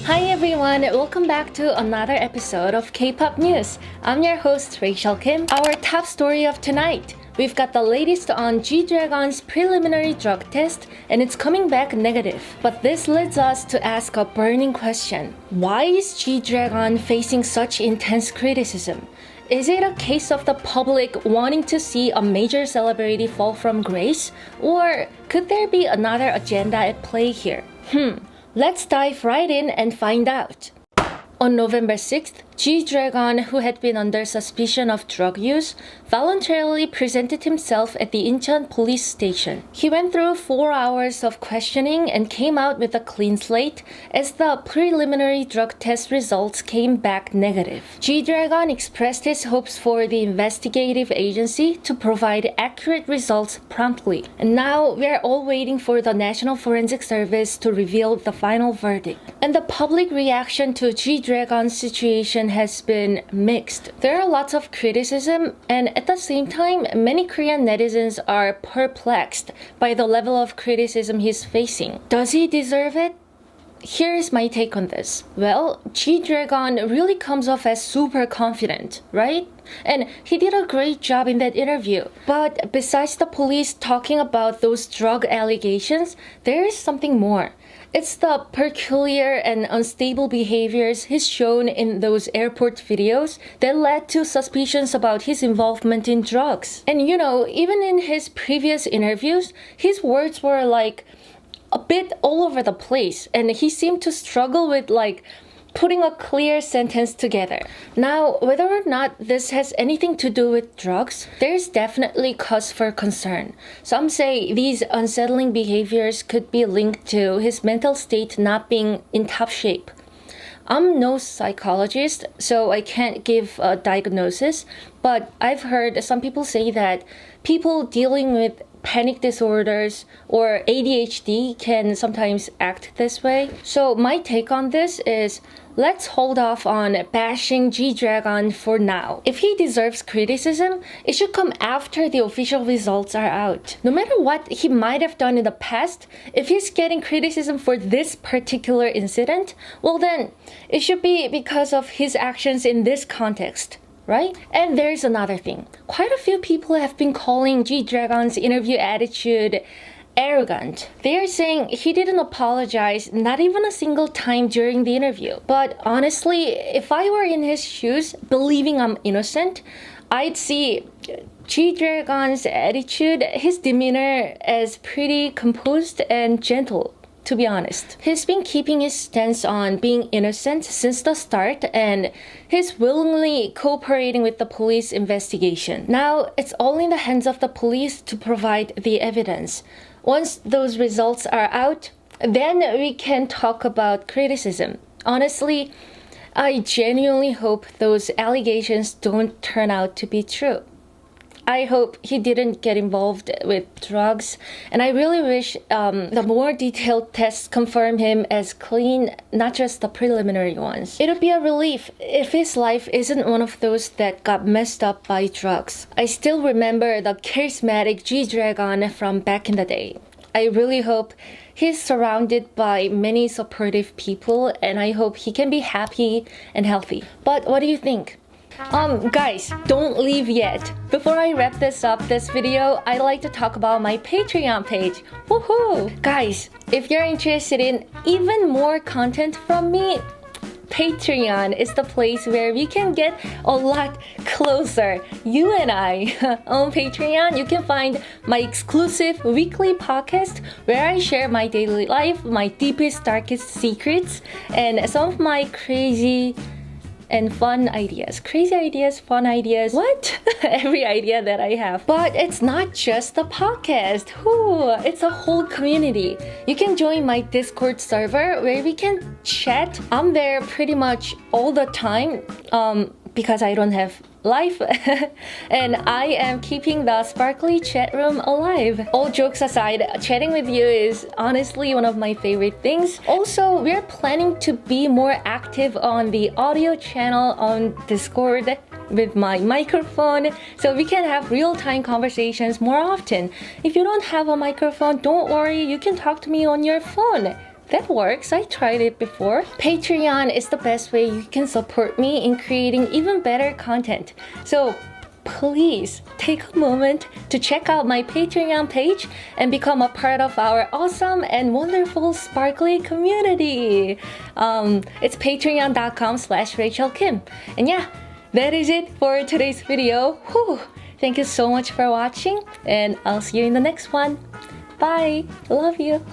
Hi everyone, welcome back to another episode of K-pop News. I'm your host Rachel Kim. Our top story of tonight. We've got the latest on GDragon's preliminary drug test and it's coming back negative. But this leads us to ask a burning question. Why is GDragon facing such intense criticism? Is it a case of the public wanting to see a major celebrity fall from grace? Or could there be another agenda at play here? Let's dive right in and find out. On November 6th, GDragon, who had been under suspicion of drug use, voluntarily presented himself at the Incheon police station. He went through 4 hours of questioning and came out with a clean slate as the preliminary drug test results came back negative. GDragon expressed his hopes for the investigative agency to provide accurate results promptly. And now we are all waiting for the National Forensic Service to reveal the final verdict. And the public reaction to GDragon's situation has been mixed. There are lots of criticism, and at the same time, many Korean netizens are perplexed by the level of criticism he's facing. Does he deserve it? Here's my take on this. Well, GDragon really comes off as super confident, right? And he did a great job in that interview. But besides the police talking about those drug allegations, there is something more. It's the peculiar and unstable behaviors he's shown in those airport videos that led to suspicions about his involvement in drugs. And even in his previous interviews, his words were like a bit all over the place, and he seemed to struggle with putting a clear sentence together. Now, whether or not this has anything to do with drugs, there's definitely cause for concern. Some say these unsettling behaviors could be linked to his mental state not being in top shape. I'm no psychologist, so I can't give a diagnosis, but I've heard some people say that people dealing with panic disorders or ADHD can sometimes act this way. So my take on this is, let's hold off on bashing GDragon for now. If he deserves criticism, it should come after the official results are out. No matter what he might have done in the past, if he's getting criticism for this particular incident, well then, it should be because of his actions in this context. Right? And there's another thing. Quite a few people have been calling GDragon's interview attitude arrogant. They are saying he didn't apologize not even a single time during the interview. But honestly, if I were in his shoes, believing I'm innocent, I'd see GDragon's attitude, his demeanor as pretty composed and gentle. To be honest, he's been keeping his stance on being innocent since the start, and he's willingly cooperating with the police investigation. Now, it's all in the hands of the police to provide the evidence. Once those results are out, then we can talk about criticism. Honestly, I genuinely hope those allegations don't turn out to be true. I hope he didn't get involved with drugs, and I really wish the more detailed tests confirm him as clean, not just the preliminary ones. It would be a relief if his life isn't one of those that got messed up by drugs. I still remember the charismatic GDragon from back in the day. I really hope he's surrounded by many supportive people, and I hope he can be happy and healthy. But what do you think? Guys, don't leave yet. Before I wrap this video, I'd like to talk about my Patreon page. Woohoo! Guys, if you're interested in even more content from me, Patreon is the place where we can get a lot closer. You and I. On Patreon, you can find my exclusive weekly podcast where I share my daily life, my deepest, darkest secrets, and some of my crazy and fun ideas. Crazy ideas, fun ideas, what? Every idea that I have. But it's not just the podcast. It's a whole community. You can join my Discord server where we can chat. I'm there pretty much all the time because I don't have life and I am keeping the sparkly chat room alive. All jokes aside, chatting with you is honestly one of my favorite things. Also, we're planning to be more active on the audio channel on Discord with my microphone so we can have real-time conversations more often. If you don't have a microphone, don't worry, you can talk to me on your phone. That works. I tried it before. Patreon is the best way you can support me in creating even better content. So please take a moment to check out my Patreon page and become a part of our awesome and wonderful sparkly community. It's patreon.com/Rachel Kim. And yeah, that is it for today's video. Whew. Thank you so much for watching, and I'll see you in the next one. Bye. Love you.